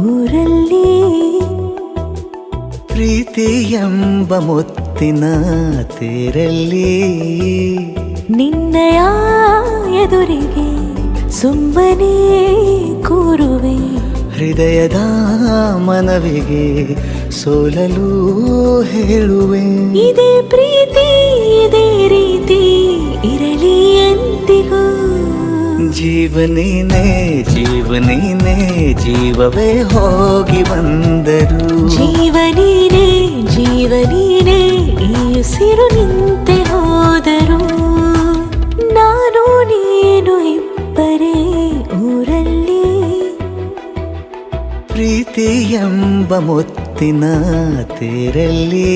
ಊರಲ್ಲಿ ಪ್ರೀತಿ ಎಂಬ ಮುತ್ತಿನ ತೇರಲ್ಲಿ ನಿನ್ನಯ ಎದುರಿಗೆ ಸುಮ್ಮನೆ ಕೂರುವೆ ಹೃದಯದ ಮನವಿಗೆ ಸೋಲಲು ಹೇಳುವೆ ಇದೇ ಪ್ರೀತಿ ಇದೇ ರೀತಿ ಇರಲಿ ಎಂದಿಗೂ ಜೀವನೇನೆ ಜೀವನೇನೆ ಜೀವವೇ ಹೋಗಿ ಬಂದರು ಜೀವನೀನೇ ಜೀವನೀನೇ ಈ ಉಸಿರು ನಿಂತೆ ಹೋದರು ನಾನು ನೀನು ಇಬ್ಬರೇ ಊರಲ್ಲಿ ಪ್ರೀತಿ ಎಂಬ ಮುತ್ತಿನ ತೇರಲ್ಲಿ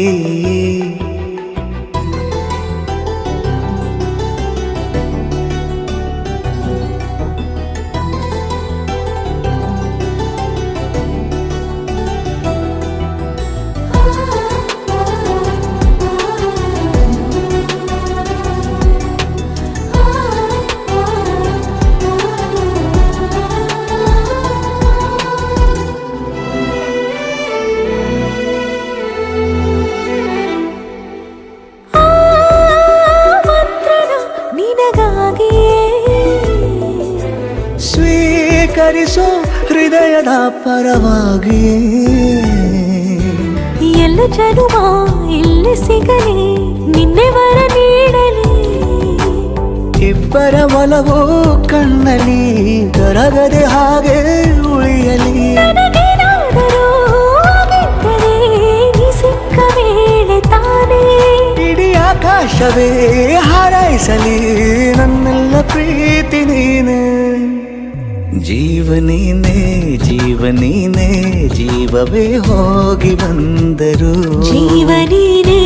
ಸ್ವೀಕರಿಸೋ ಹೃದಯದ ಪರವಾಗಿ ಎಲ್ಲ ಜನುಮ ಇಲ್ಲಿ ಸಿಗಲಿ ನಿನ್ನೆ ವರ ನೀಡಲಿ ಇಬ್ಬರ ಒಲವು ಕಣ್ಣಲ್ಲಿ ಕರಗದೆ ಹಾಗೆ ಉಳಿಯಲಿ ನನಗೇನಾದರೂ ಆಗಿದ್ದರೆ ನೀ ಸಿಕ್ಕ ವೇಳೆ ತಾನೇ ಇಡೀ ಆಕಾಶವೇ ಹಾರೈಸಲಿ ನನ್ನೆಲ್ಲ ಪ್ರೀತಿ ನೀನೆ ಜೀವನೀನೇ ಜೀವನೀನೇ ಜೀವವೇ ಹೋಗಿ ಬಂದರು ಜೀವನೀನೇ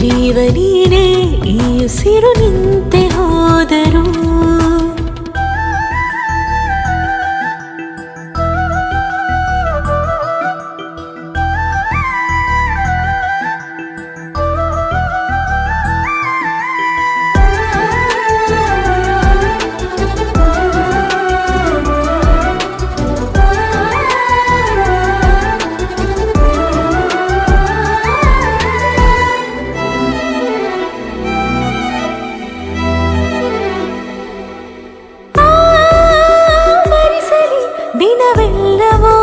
ಜೀವನೀನೇ ಈ ಉಸಿರು ನಿಂತೆ ಹೋದರು ದಿನವೆಲ್ಲವೋ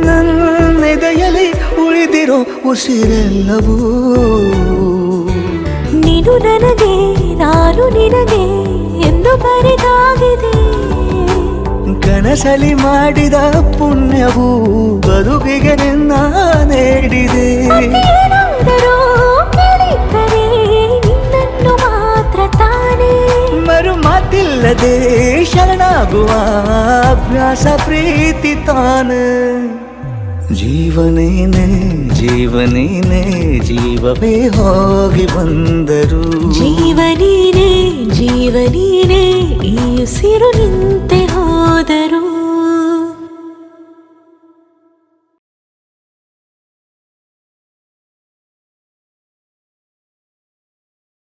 ನನ್ನೆದೆಯಲ್ಲಿ ಉಳಿದಿರೋ ಉಸಿರೆಲ್ಲವೂ ನೀನು ನನಗೆ ನಾನು ನಿನಗೆ ಎಂದು ಬರೆದಾಗಿದೆ ಕನಸಲಿ ಮಾಡಿದ ಪುಣ್ಯವು ಬದುಕಿಗೆ ನಿನ್ನ ನೀಡಿದೆ ಏನಾದರೂ ಕೇಳಿದ್ದರೆ ನಿನ್ನನ್ನು ಮಾತ್ರ ತಾನೇ ಮರು ಮಾತಿಲ್ಲದೆ ಶರಣಾಗುವ ಅಭ್ಯಾಸ ಪ್ರೀತಿ ತಾನ ಜೀವನೇನೆ ಜೀವನೇನೆ ಜೀವವೇ ಹೋಗಿ ಬಂದರು ಜೀವನೀನೇ ಜೀವನೀನೇ ಈ ಉಸಿರು